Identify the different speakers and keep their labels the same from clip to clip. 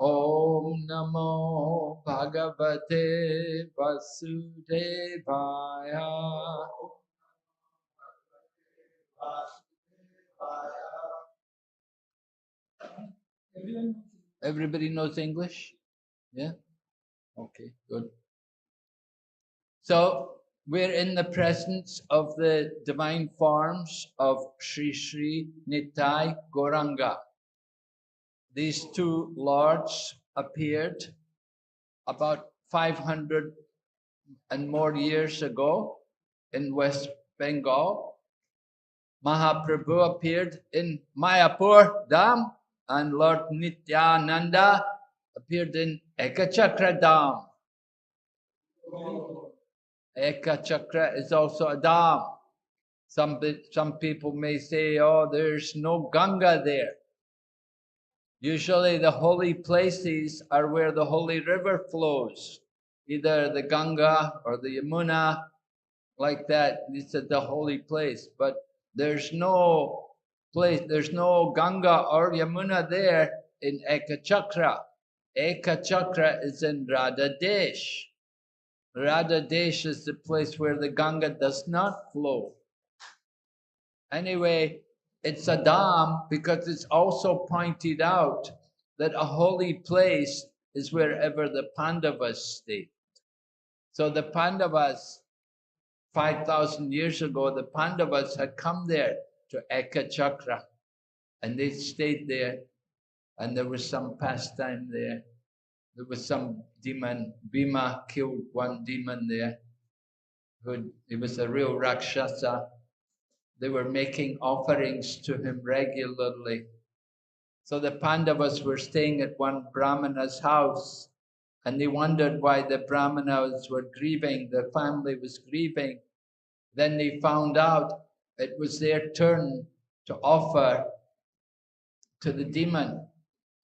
Speaker 1: Om Namo Bhagavate Vasudevaya. Everybody knows English? Yeah? Okay, good. So, we're in the presence of the divine forms of Sri Sri Nitai Gauranga. These two lords appeared about 500 and more years ago in West Bengal. Mahaprabhu appeared in Mayapur Dham, and Lord Nityananda appeared in Ekachakra Dham. Ekachakra is also a Dham. Some people may say, oh, there's no Ganga there. Usually the holy places are where the holy river flows, either the Ganga or the Yamuna, like that. It's at the holy place, but there's no place, there's no Ganga or Yamuna there in Ekachakra. Ekachakra is in Radha Desh. Radha Desh is the place where the Ganga does not flow. Anyway, it's a dham because it's also pointed out that a holy place is wherever the Pandavas stayed. So the Pandavas, 5,000 years ago, the Pandavas had come there to Ekachakra, and they stayed there, and there was some pastime there. There was some demon, Bhima killed one demon there. He was a real Rakshasa. They were making offerings to him regularly. So the Pandavas were staying at one Brahmana's house, and they wondered why the Brahmanas were grieving, the family was grieving. Then they found out it was their turn to offer to the demon.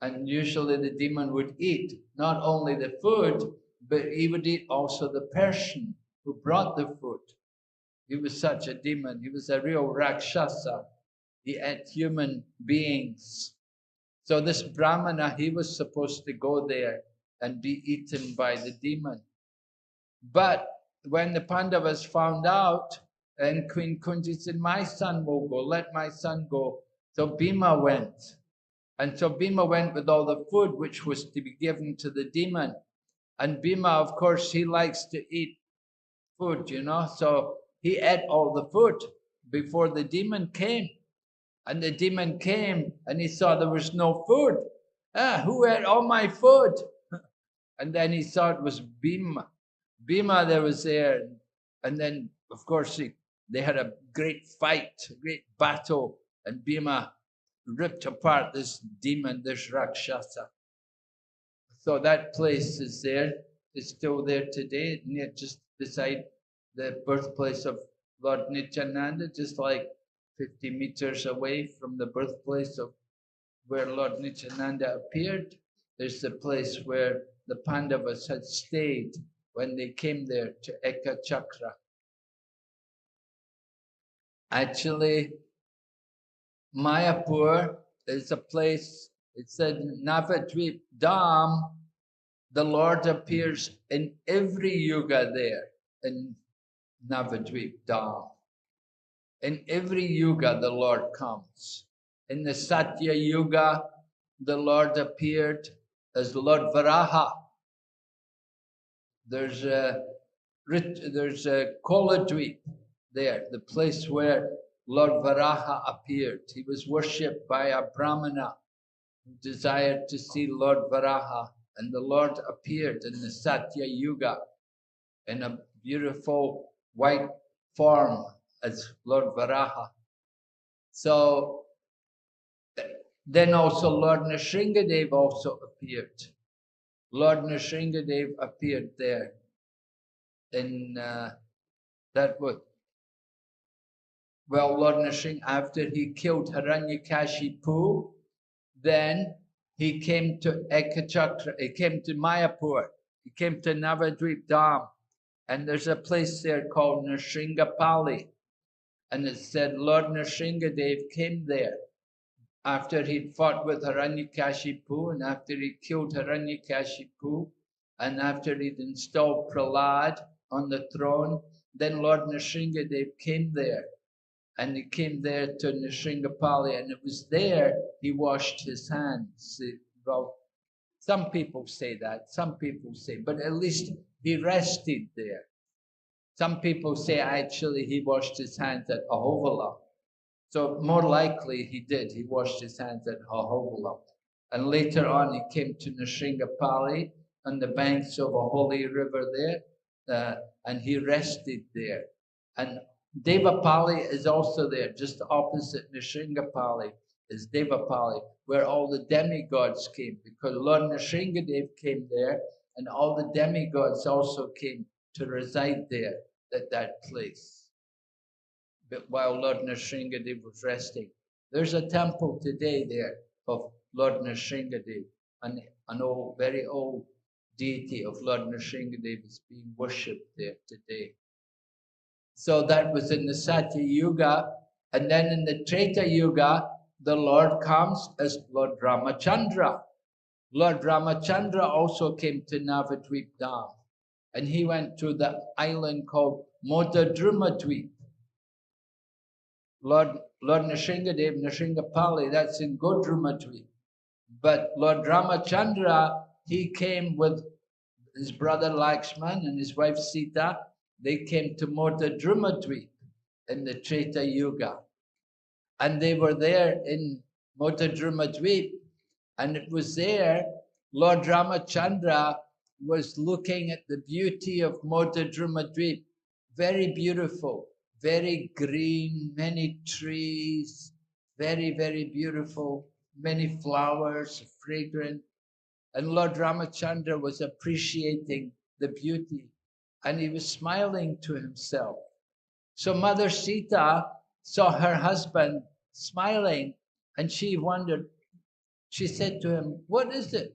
Speaker 1: And usually the demon would eat not only the food, but he would eat also the person who brought the food. He was such a demon. He was a real Rakshasa. He ate human beings. So this Brahmana, he was supposed to go there and be eaten by the demon. But when the Pandavas found out, and Queen Kunti said, my son will go, let my son go. So Bhima went. And so Bhima went with all the food which was to be given to the demon. And Bhima, of course, he likes to eat food, you know, so he ate all the food before the demon came. And the demon came and he saw there was no food. Who ate all my food? And then he saw it was Bhima. Bhima there was there. And then, of course, they had a great fight, a great battle. And Bhima ripped apart this demon, this Rakshasa. So that place is there. It's still there today, near just beside the birthplace of Lord Nityananda, just like 50 meters away from the birthplace of where Lord Nityananda appeared. There's the place where the Pandavas had stayed when they came there to Ekachakra. Actually, Mayapur is a place, it said Navadvip Dham, the Lord appears in every yuga there in Navadvip Dham. In every yuga, the Lord comes. In the Satya Yuga, the Lord appeared as Lord Varaha. There's a Koladvip there, the place where Lord Varaha appeared. He was worshipped by a Brahmana who desired to see Lord Varaha, and the Lord appeared in the Satya Yuga in a beautiful white form as Lord Varaha. So then also Lord Nrsingadev also appeared. Lord Nrsingadev appeared there in that wood. Well, Lord Nrsinga, after he killed Hiranyakashipu, then he came to Ekachakra, he came to Mayapur, he came to Navadvip Dham, and there's a place there called Nrsingapali, and it said Lord Nrsingadev came there after he'd fought with Hiranyakashipu, and after he killed Hiranyakashipu, and after he'd installed Prahlad on the throne, then Lord Nrsingadev came there. And he came there to Nrsiнгapali, and it was there he washed his hands. Well, some people say that, some people say, but at least he rested there. Some people say actually he washed his hands at Ahovala. So more likely he did. He washed his hands at Ahovala. And later on he came to Nrsiнгapali on the banks of a holy river there, and he rested there. And Devapali is also there, just opposite Nrsiнгapali is Devapali, where all the demigods came, because Lord Nrsingadev came there, and all the demigods also came to reside there at that place. But while Lord Nrsingadev was resting, there's a temple today there of Lord Nrsingadev, an old, very old deity of Lord Nrsingadev is being worshipped there today. So that was in the Satya Yuga. And then in the Treta Yuga, the Lord comes as Lord Ramachandra. Lord Ramachandra also came to Navadvip Dham. And he went to the island called Motadrumadvip. Lord Nrsingadev, Nrsiнгapali, that's in Godrumadvip. But Lord Ramachandra, he came with his brother Lakshman and his wife Sita. They came to Motadrumadvip in the Treta Yuga. And they were there in Motadrumadvip. And it was there, Lord Ramachandra was looking at the beauty of Motadrumadvip. Very beautiful, very green, many trees, very, very beautiful, many flowers, fragrant. And Lord Ramachandra was appreciating the beauty, and he was smiling to himself. So Mother Sita saw her husband smiling, and she wondered, she said to him, what is it?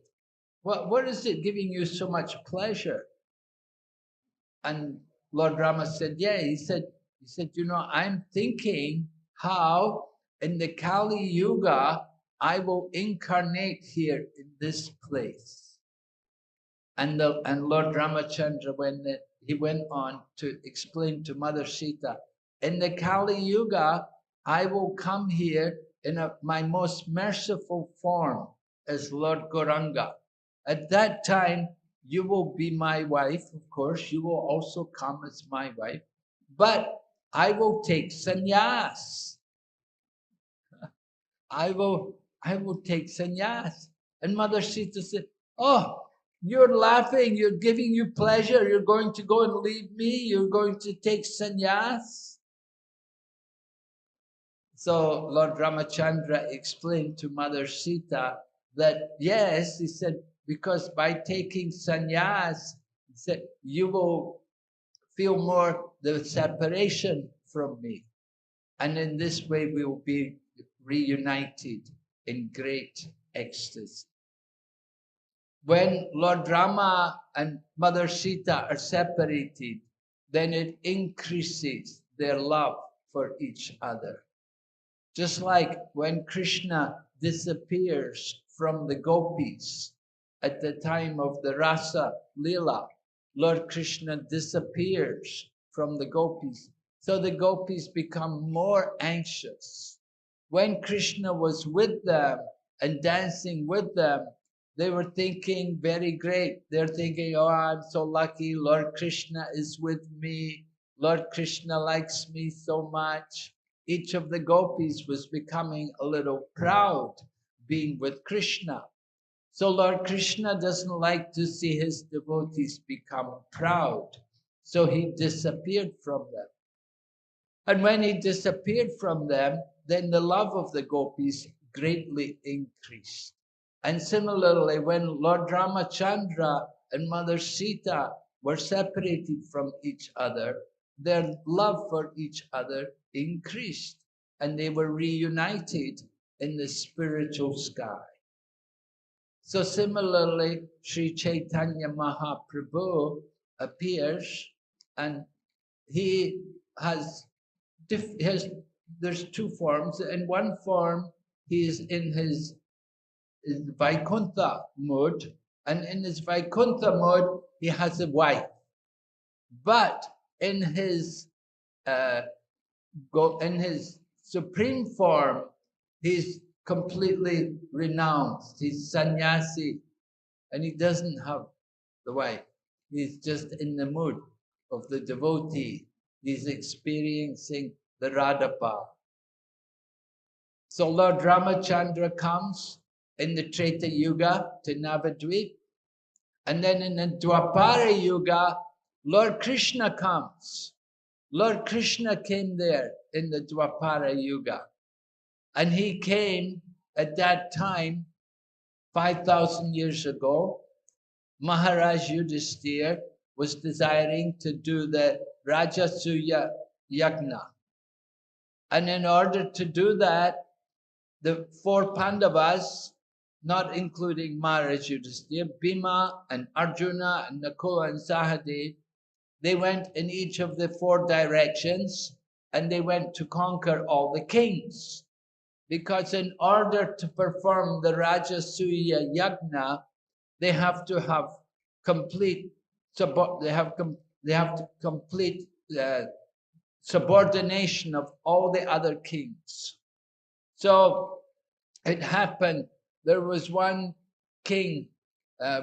Speaker 1: What is it giving you so much pleasure? And Lord Rama said, yeah, he said, you know, I'm thinking how in the Kali Yuga, I will incarnate here in this place. And Lord Ramachandra, he went on to explain to Mother Sita, in the Kali Yuga, I will come here in my most merciful form as Lord Gauranga. At that time, you will be my wife, of course, you will also come as my wife, but I will take sannyas. I will take sannyas. And Mother Sita said, oh, you're laughing, you're giving you pleasure, you're going to go and leave me, you're going to take sannyas. So Lord Ramachandra explained to Mother Sita that yes, he said, because by taking sannyas, he said, you will feel more the separation from me. And in this way we will be reunited in great ecstasy. When Lord Rama and Mother Sita are separated, then it increases their love for each other. Just like when Krishna disappears from the gopis at the time of the Rasa Lila, Lord Krishna disappears from the gopis. So the gopis become more anxious. When Krishna was with them and dancing with them, they were thinking very great. They're thinking, oh, I'm so lucky. Lord Krishna is with me. Lord Krishna likes me so much. Each of the gopis was becoming a little proud being with Krishna. So Lord Krishna doesn't like to see his devotees become proud. So he disappeared from them. And when he disappeared from them, then the love of the gopis greatly increased. And similarly, when Lord Ramachandra and Mother Sita were separated from each other, their love for each other increased, and they were reunited in the spiritual sky. So similarly, Sri Chaitanya Mahaprabhu appears, and he has there's two forms. In one form, he is in his Vaikuntha mode, and in his Vaikuntha mode, he has a wife. But in his uh, in his supreme form, he's completely renounced. He's sannyasi, and he doesn't have the wife. He's just in the mood of the devotee. He's experiencing the Radhapa. So Lord Ramachandra comes in the Treta Yuga to Navadvip, and then in the Dwapara Yuga, Lord Krishna comes. Lord Krishna came there in the Dwapara Yuga, and he came at that time 5,000 years ago. Maharaj Yudhisthira was desiring to do the Rajasuya Yagna, and in order to do that, the four Pandavas, not including Maharaj Yudhisthira, Bhima and Arjuna and Nakula and Sahadev, they went in each of the four directions, and they went to conquer all the kings. Because in order to perform the Rajasuya Yagna, they have to have complete complete subordination of all the other kings. So it happened, there was one king,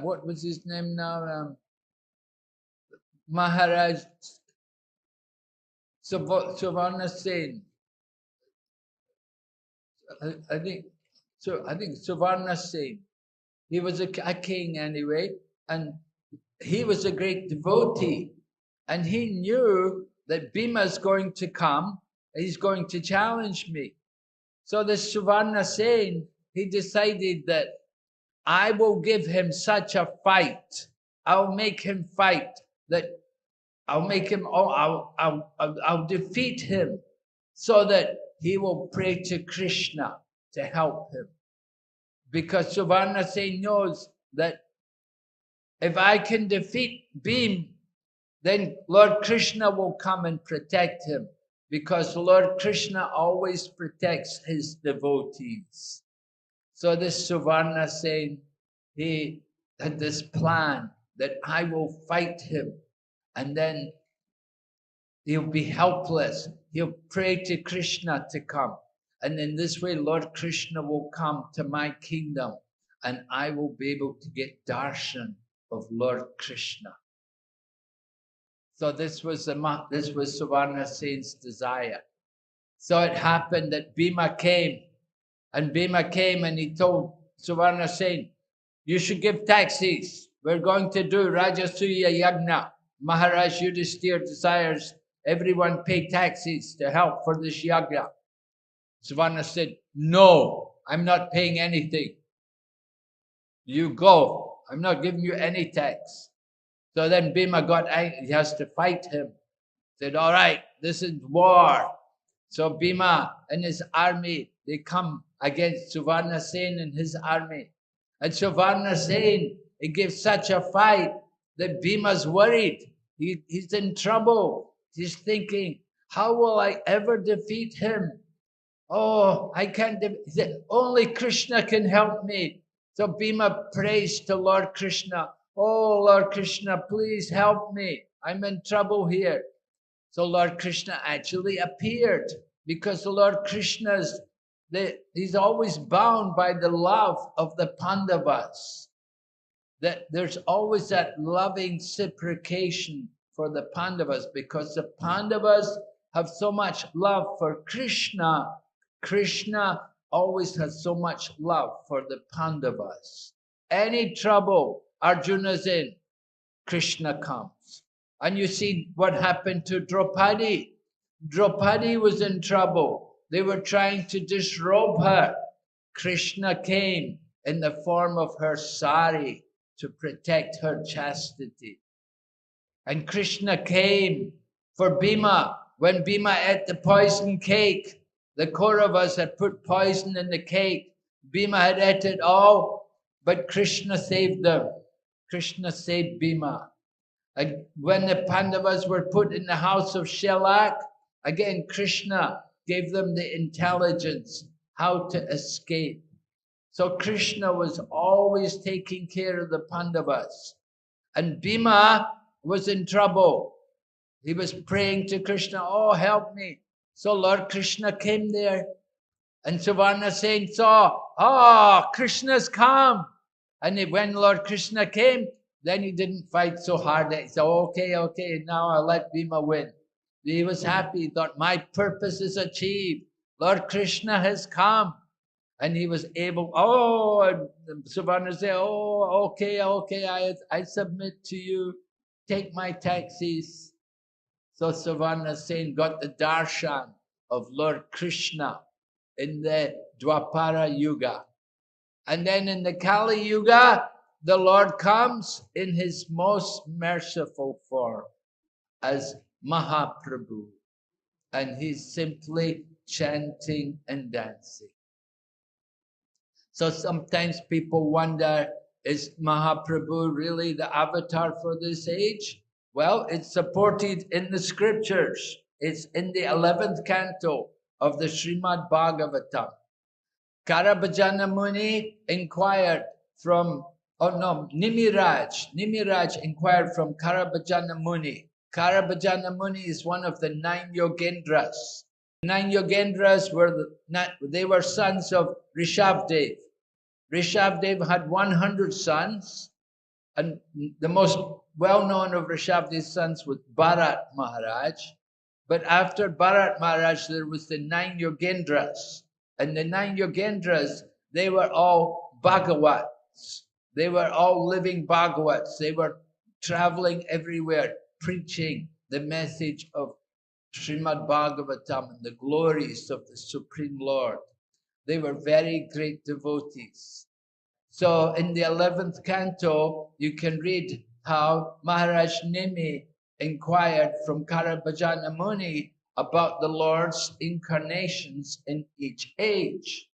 Speaker 1: what was his name now? Maharaj Savarna Sen. I think Savarna Sen. He was a king anyway, and he was a great devotee, and he knew that Bhima is going to come, he's going to challenge me. So this Savarna Sen, he decided that I will give him such a fight, I'll make him fight, that I'll defeat him, so that he will pray to Krishna to help him. Because Savarna Sen knows that if I can defeat Bhima, then Lord Krishna will come and protect him, because Lord Krishna always protects his devotees. So this Savarna Sen, he had this plan that I will fight him, and then he'll be helpless. He'll pray to Krishna to come. And in this way, Lord Krishna will come to my kingdom, and I will be able to get darshan of Lord Krishna. So this was Savarna Sen's desire. So it happened that Bhima came, and he told Savarna Sen, you should give taxes. We're going to do Rajasuya Yagna. Maharaj Yudhisthira desires everyone pay taxes to help for this yagna. Savarna said, no, I'm not paying anything. You go. I'm not giving you any tax. So then Bhima got angry. He has to fight him. Said, all right, this is war. So Bhima and his army, they come against Savarna Sen and his army. And Savarna Sen, he gives such a fight that Bhima's worried. He's in trouble. He's thinking, how will I ever defeat him? Oh, I can't. He said, only Krishna can help me. So Bhima prays to Lord Krishna. Oh, Lord Krishna, please help me. I'm in trouble here. So Lord Krishna actually appeared, because the Lord Krishna's, he's always bound by the love of the Pandavas. That there's always that loving reciprocation for the Pandavas, because the Pandavas have so much love for Krishna. Krishna always has so much love for the Pandavas. Any trouble Arjuna's in, Krishna comes. And you see what happened to Draupadi. Draupadi was in trouble. They were trying to disrobe her. Krishna came in the form of her sari to protect her chastity. And Krishna came for Bhima. When Bhima ate the poison cake, the Kauravas had put poison in the cake. Bhima had ate it all, but Krishna saved them. Krishna saved Bhima. And when the Pandavas were put in the house of Shelak, again Krishna gave them the intelligence how to escape. So Krishna was always taking care of the Pandavas. And Bhima was in trouble. He was praying to Krishna, oh, help me. So Lord Krishna came there. And Suvarna Sen saw, Krishna's come. And when Lord Krishna came, then he didn't fight so hard. He said, okay, now I'll let Bhima win. He was happy. He thought, my purpose is achieved. Lord Krishna has come. And he was able, and Suvarna said, okay, I submit to you. Take my taxis. So Savarna Sen got the darshan of Lord Krishna in the Dwapara Yuga. And then in the Kali Yuga, the Lord comes in his most merciful form as Mahaprabhu. And he's simply chanting and dancing. So sometimes people wonder, is Mahaprabhu really the avatar for this age? Well, it's supported in the scriptures. It's in the 11th canto of the Srimad Bhagavatam. Karabhajana Muni inquired from, Nimiraj inquired from Karabhajana Muni. Karabhajana Muni is one of the 9 Yogendras. 9 Yogendras they were sons of Rishabdev. Rishabdev had 100 sons, and the most well-known of Rishabdev's sons was Bharat Maharaj. But after Bharat Maharaj, there was the 9 Yogendras. And the 9 Yogendras, they were all Bhagavats. They were all living Bhagavats. They were traveling everywhere, preaching the message of Srimad Bhagavatam and the glories of the Supreme Lord. They were very great devotees. So in the 11th canto, you can read how Maharaj Nimi inquired from Karabhajana Muni about the Lord's incarnations in each age.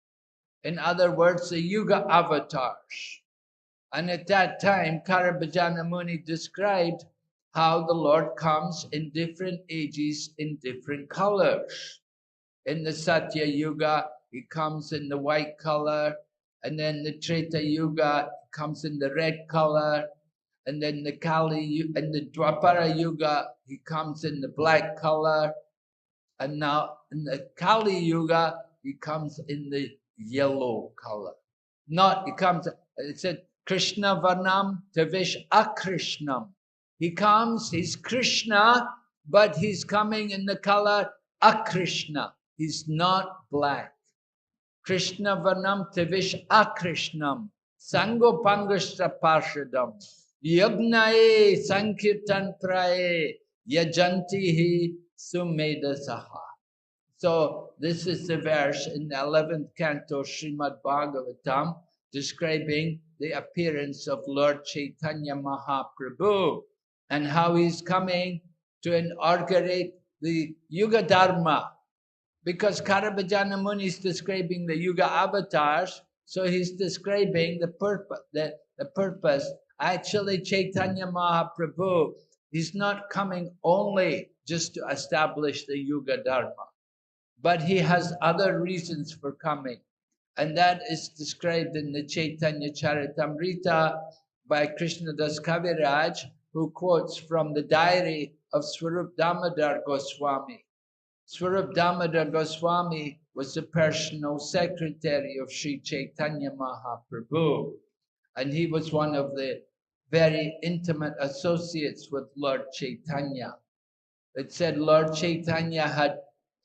Speaker 1: In other words, the Yuga avatars. And at that time, Karabhajana Muni described how the Lord comes in different ages in different colors. In the Satya Yuga, he comes in the white color, and then the Treta Yuga comes in the red color, and then the the Dwapara Yuga, he comes in the black color, and now in the Kali Yuga, he comes in the yellow color. It said, Krishna Varnam Tavish Akrishnam. He comes, he's Krishna, but he's coming in the color Akrishna. He's not black. Krishna Varnam Tavish Akrishnam. Sangopangashta Parshadam. Yagnae Sankirtan Prae Yajantihi Sumedasaha. So this is the verse in the 11th canto Srimad Bhagavatam describing the appearance of Lord Chaitanya Mahaprabhu and how he's coming to inaugurate the Yuga Dharma. Because Karabhajana Muni is describing the Yuga avatars, so he's describing the purpose. Actually, Chaitanya Mahaprabhu, he's not coming only just to establish the Yuga Dharma, but he has other reasons for coming. And that is described in the Chaitanya Charitamrita by Krishnadas Kaviraj, who quotes from the diary of Swarup Damodar Goswami. Swarup Damodar Goswami was the personal secretary of Sri Chaitanya Mahaprabhu, and he was one of the very intimate associates with Lord Chaitanya. It said Lord Chaitanya had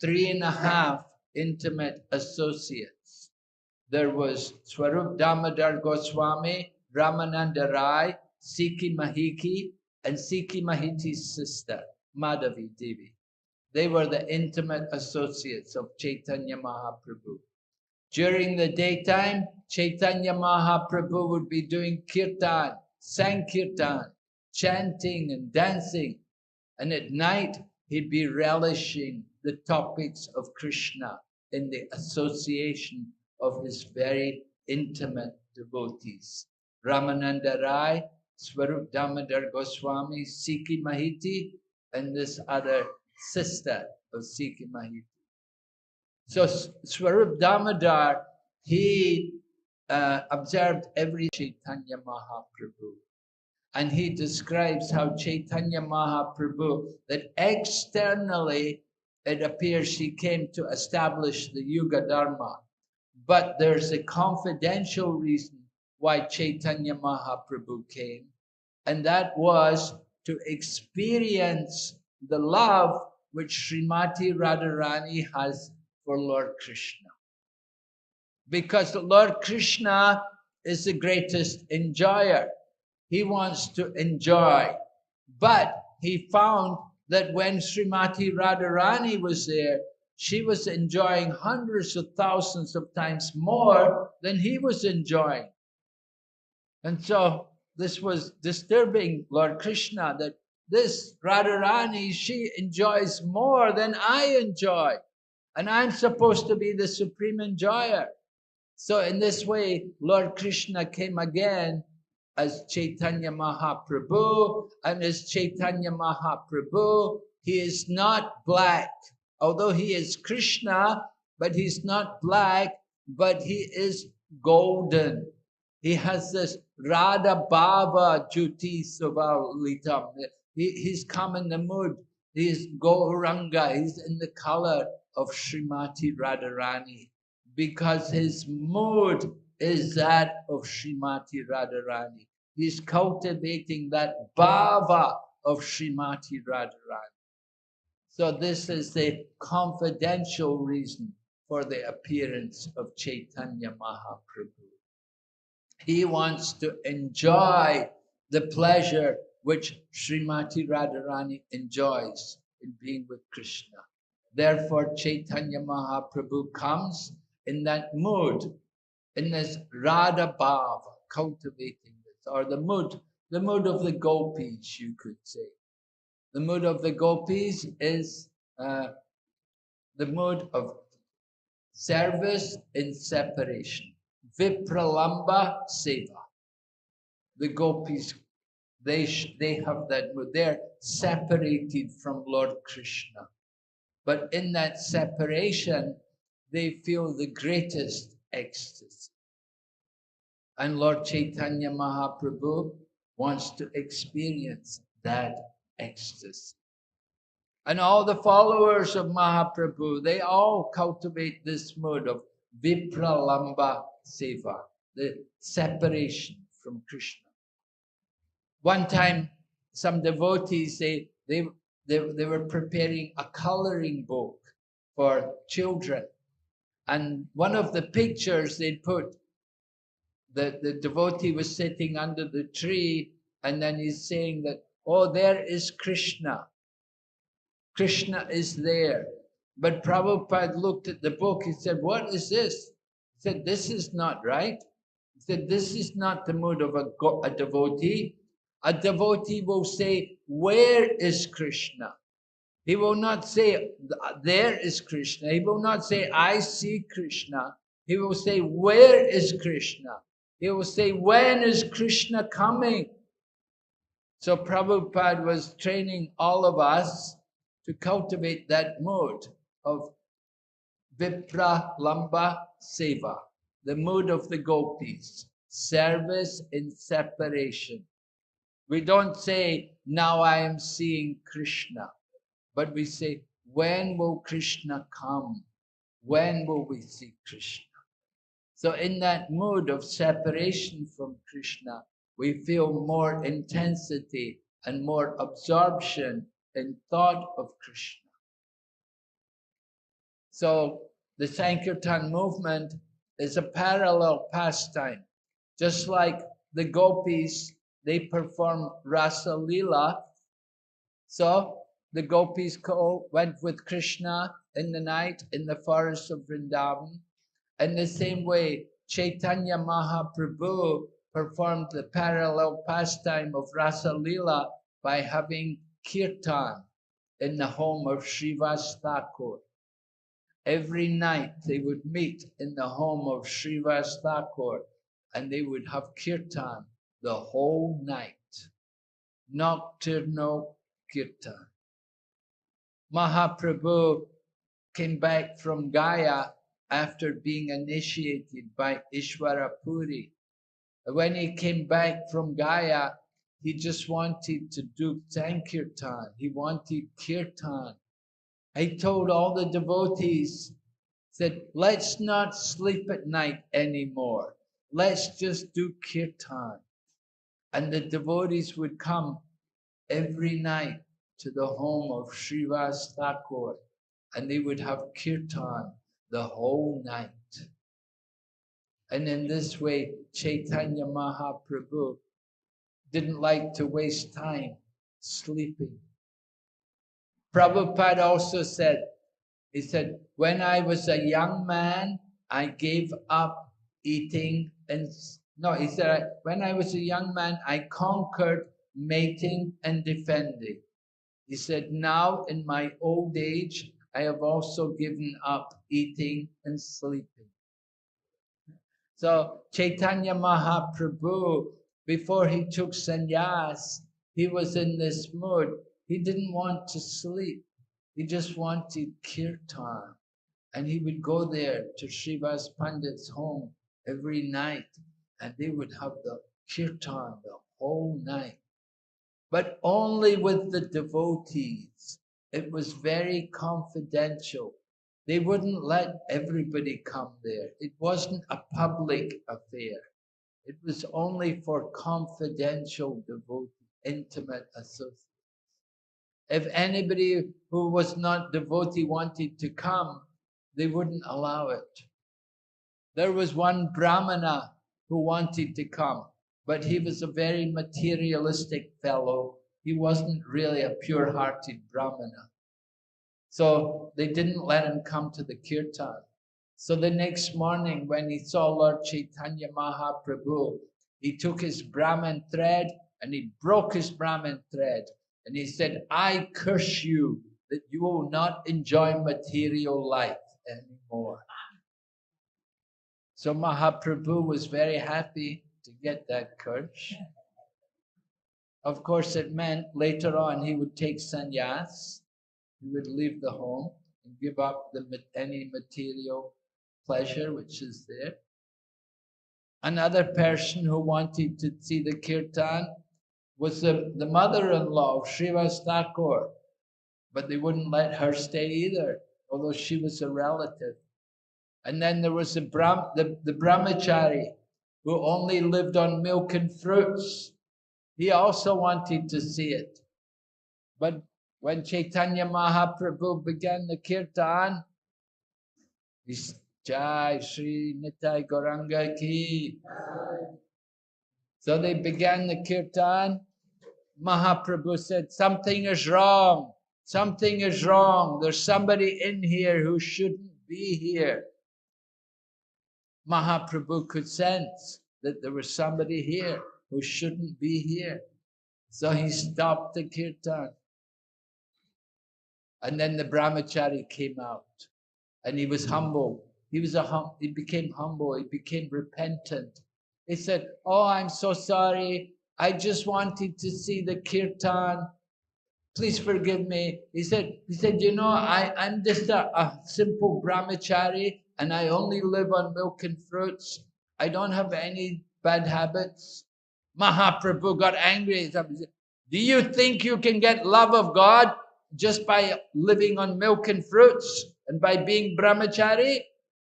Speaker 1: 3.5 intimate associates. There was Swarup Damodar Goswami, Ramananda Rai, Sikhi Mahiki, and Sikhi Mahiti's sister, Madhavi Devi. They were the intimate associates of Chaitanya Mahaprabhu. During the daytime, Chaitanya Mahaprabhu would be doing kirtan, sankirtan, chanting and dancing. And at night, he'd be relishing the topics of Krishna in the association of his very intimate devotees. Ramananda Rai, Swarup Damodar Goswami, Sikhi Mahiti, and this other sister of Sikhi Mahiti. So Swarup Damodar, he observed every Chaitanya Mahaprabhu. And he describes how Chaitanya Mahaprabhu, that externally it appears he came to establish the Yuga Dharma. But there's a confidential reason why Chaitanya Mahaprabhu came, and that was to experience the love which Srimati Radharani has for Lord Krishna. Because Lord Krishna is the greatest enjoyer. He wants to enjoy. But he found that when Srimati Radharani was there, she was enjoying hundreds of thousands of times more than he was enjoying. And so this was disturbing Lord Krishna, that this Radharani, she enjoys more than I enjoy. And I'm supposed to be the supreme enjoyer. So in this way, Lord Krishna came again as Chaitanya Mahaprabhu, and as Chaitanya Mahaprabhu, he is not black. Although he is Krishna, but he's not black, but he is golden. He has this Radha Bhava Juti Svalitam. He's come in the mood. He's Gauranga. He's in the color of Srimati Radharani, because his mood is that of Srimati Radharani. He's cultivating that bhava of Srimati Radharani. So this is the confidential reason for the appearance of Chaitanya Mahaprabhu. He wants to enjoy the pleasure which Srimati Radharani enjoys in being with Krishna. Therefore, Chaitanya Mahaprabhu comes in that mood, in this Radha Bhava, cultivating this, or the mood of the gopis, you could say. The mood of the gopis is the mood of service in separation. Vipralamba Seva. The gopis, they have that mood. They're separated from Lord Krishna. But in that separation, they feel the greatest ecstasy. And Lord Chaitanya Mahaprabhu wants to experience that ecstasy. And all the followers of Mahaprabhu, they all cultivate this mode of Vipralamba Seva, the separation from Krishna. One time, some devotees, they were preparing a coloring book for children. And one of the pictures they put, the devotee was sitting under the tree, and then he's saying that, oh, there is Krishna. Krishna is there. But Prabhupada looked at the book, he said, what is this? He said, this is not right. He said, this is not the mood of a devotee. A devotee will say, where is Krishna? He will not say, there is Krishna. He will not say, I see Krishna. He will say, where is Krishna? He will say, when is Krishna coming? So Prabhupada was training all of us to cultivate that mode of Vipralamba Seva, the mood of the gopis, service in separation. We don't say, now I am seeing Krishna, but we say, when will Krishna come? When will we see Krishna? So in that mood of separation from Krishna, we feel more intensity and more absorption in thought of Krishna. So the Sankirtan movement is a parallel pastime. Just like the gopis, they perform Rasa Leela. So the gopis went with Krishna in the night in the forest of Vrindavan. In the same way, Chaitanya Mahaprabhu performed the parallel pastime of Rasa Leela by having kirtan in the home of Srivas Thakur. Every night they would meet in the home of Srivas Thakur, and they would have kirtan the whole night. Nocturnal kirtan. Mahaprabhu came back from Gaya after being initiated by Ishvara Puri. When he came back from Gaya, he just wanted to do Sankirtan. He wanted Kirtan. I told all the devotees, said, let's not sleep at night anymore. Let's just do Kirtan. And the devotees would come every night to the home of Srivas Thakur, and they would have Kirtan the whole night. And in this way, Chaitanya Mahaprabhu didn't like to waste time sleeping. Prabhupada also said, he said, when I was a young man, I gave up eating and, no, he said, when I was a young man, I conquered mating and defending. He said, now in my old age, I have also given up eating and sleeping. So Chaitanya Mahaprabhu, before he took sannyas, he was in this mood. He didn't want to sleep. He just wanted kirtan. And he would go there to Srivas Pandit's home every night, and they would have the kirtan the whole night. But only with the devotees. It was very confidential. They wouldn't let everybody come there. It wasn't a public affair. It was only for confidential devotees, intimate associates. If anybody who was not devotee wanted to come, they wouldn't allow it. There was one Brahmana who wanted to come, but he was a very materialistic fellow. He wasn't really a pure-hearted Brahmana. So they didn't let him come to the kirtan. So the next morning when he saw Lord Chaitanya Mahaprabhu, he took his Brahman thread and he broke his Brahman thread. And he said, I curse you that you will not enjoy material life anymore. So Mahaprabhu was very happy to get that curse. Of course, it meant later on he would take sannyas. He would leave the home and give up any material pleasure which is there. Another person who wanted to see the kirtan was the mother-in-law of Srivas Thakur, but they wouldn't let her stay either, although she was a relative. And then there was the brahmachari who only lived on milk and fruits. He also wanted to see it. But when Chaitanya Mahaprabhu began the kirtan, he said, Jai Shri Nitai Gauranga Ki. So they began the kirtan. Mahaprabhu said, something is wrong. Something is wrong. There's somebody in here who shouldn't be here. Mahaprabhu could sense that there was somebody here who shouldn't be here. So he stopped the kirtan. And then the brahmachari came out. And he was humble. He became humble. He became repentant. He said, oh, I'm so sorry. I just wanted to see the kirtan. Please forgive me. He said, you know, I'm just a simple brahmachari and I only live on milk and fruits. I don't have any bad habits. Mahaprabhu got angry. He said, do you think you can get love of God just by living on milk and fruits and by being brahmachari? He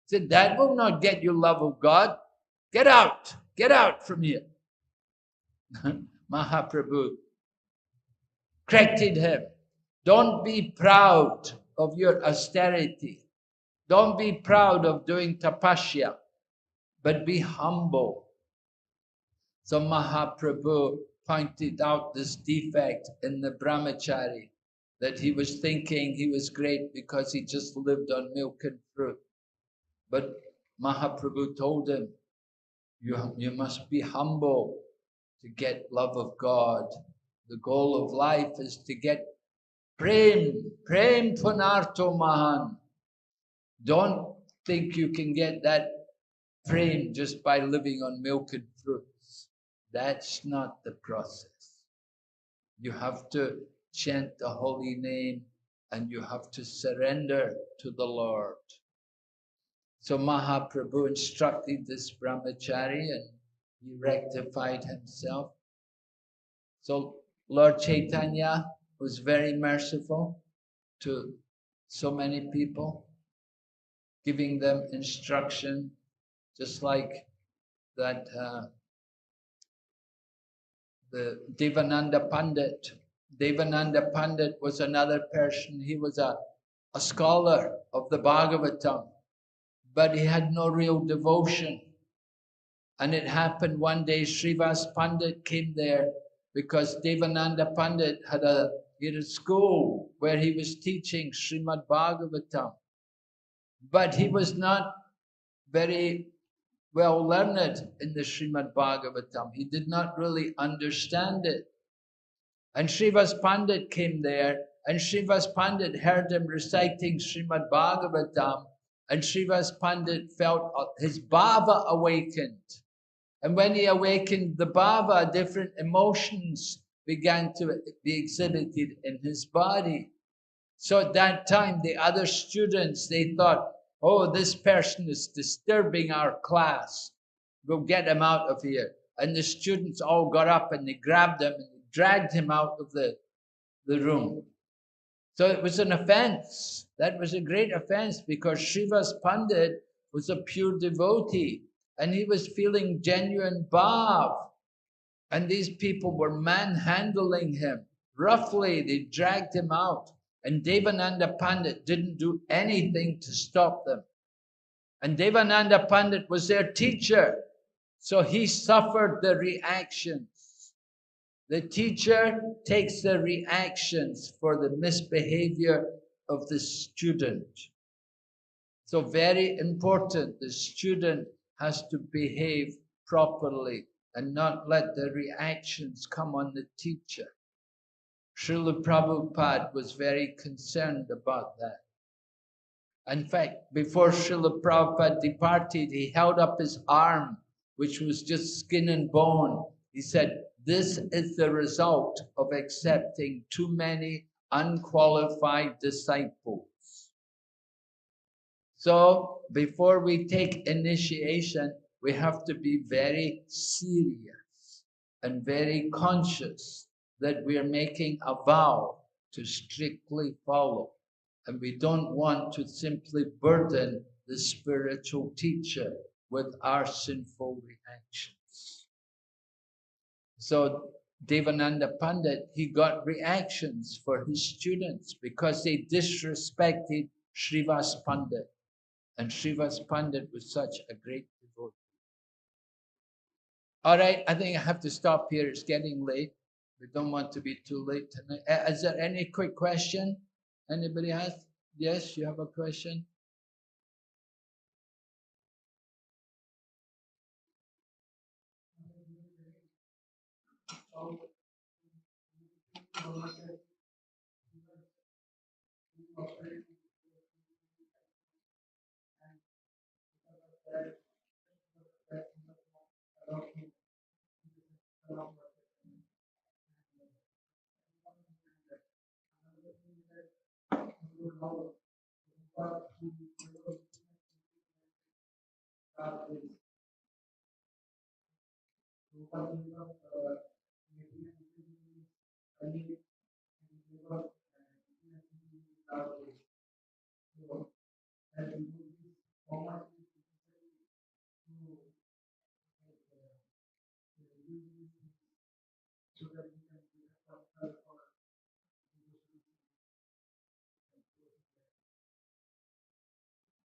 Speaker 1: said, that will not get you love of God. Get out from here. Mahaprabhu corrected him. Don't be proud of your austerity. Don't be proud of doing tapasya, but be humble. So Mahaprabhu pointed out this defect in the brahmachari, that he was thinking he was great because he just lived on milk and fruit. But Mahaprabhu told him, you must be humble to get love of God. The goal of life is to get prem punarto mahan. Don't think you can get that prem just by living on milk and fruits. That's not the process. You have to chant the holy name and you have to surrender to the Lord. So Mahaprabhu instructed this brahmachari and he rectified himself. So Lord Chaitanya was very merciful to so many people, giving them instruction, just like that the Devananda Pandit. Devananda Pandit was another person. He was a scholar of the Bhagavatam, but he had no real devotion. And it happened one day, Srivas Pandit came there because Devananda Pandit had a school where he was teaching Srimad Bhagavatam. But he was not very well learned in the Srimad Bhagavatam. He did not really understand it. And Srivas Pandit came there, and Srivas Pandit heard him reciting Srimad Bhagavatam, and Srivas Pandit felt his bhava awakened. And when he awakened the bhava, different emotions began to be exhibited in his body. So at that time, the other students, they thought, oh, this person is disturbing our class. We'll get him out of here. And the students all got up and they grabbed him and they dragged him out of the room. So it was an offense. That was a great offense because Srivas Pandit was a pure devotee and he was feeling genuine bhav. And these people were manhandling him. Roughly, they dragged him out. And Devananda Pandit didn't do anything to stop them. And Devananda Pandit was their teacher. So he suffered the reactions. The teacher takes the reactions for the misbehavior of the student. So very important, the student has to behave properly and not let the reactions come on the teacher. Srila Prabhupada was very concerned about that. In fact, before Srila Prabhupada departed, he held up his arm, which was just skin and bone. He said, this is the result of accepting too many unqualified disciples. So before we take initiation, we have to be very serious and very conscious that we are making a vow to strictly follow. And we don't want to simply burden the spiritual teacher with our sinful reactions. So Devananda Pandit, he got reactions for his students because they disrespected Srivas Pandit. And Srivas Pandit was such a great devotee. All right, I think I have to stop here. It's getting late. We don't want to be too late tonight. Is there any quick question? Anybody has? Yes, you have a question?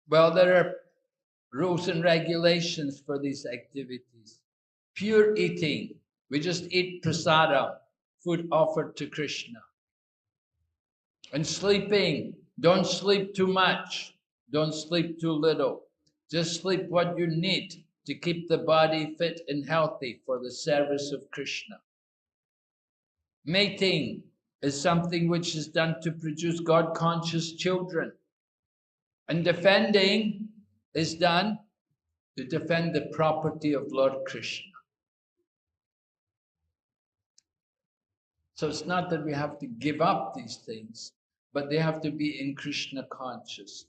Speaker 1: Well, there are rules and regulations for these activities. Pure eating, we just eat prasadam, food offered to Krishna. And sleeping, don't sleep too much, don't sleep too little. Just sleep what you need to keep the body fit and healthy for the service of Krishna. Mating is something which is done to produce God-conscious children. And defending is done to defend the property of Lord Krishna. So it's not that we have to give up these things, but they have to be in Krishna consciousness.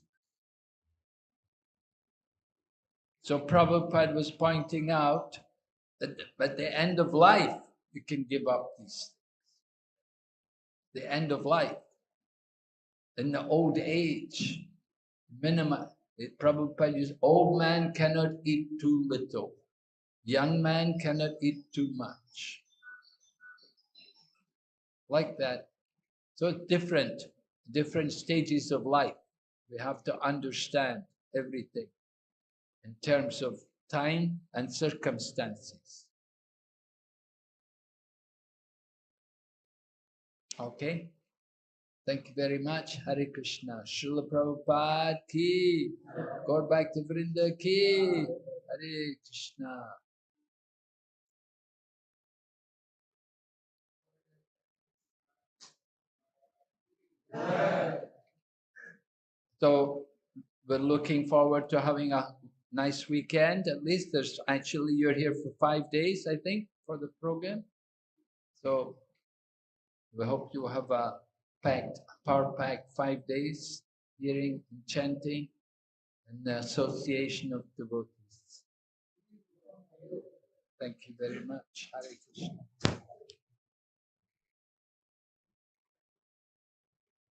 Speaker 1: So Prabhupada was pointing out that at the end of life, you can give up these things. The end of life, in the old age, minimum. Prabhupada says, old man cannot eat too little. Young man cannot eat too much. Like that. So it's different stages of life. We have to understand everything in terms of time and circumstances. Okay? Thank you very much. Hare Krishna. Srila Prabhupada ki. Go back to Vrinda ki. Hare Krishna. So we're looking forward to having a nice weekend. At least there's actually, you're here for 5 days, I think, for the program. So we hope you have a power-packed 5 days, hearing and chanting and the association of devotees. Thank you very much. Hare Krishna.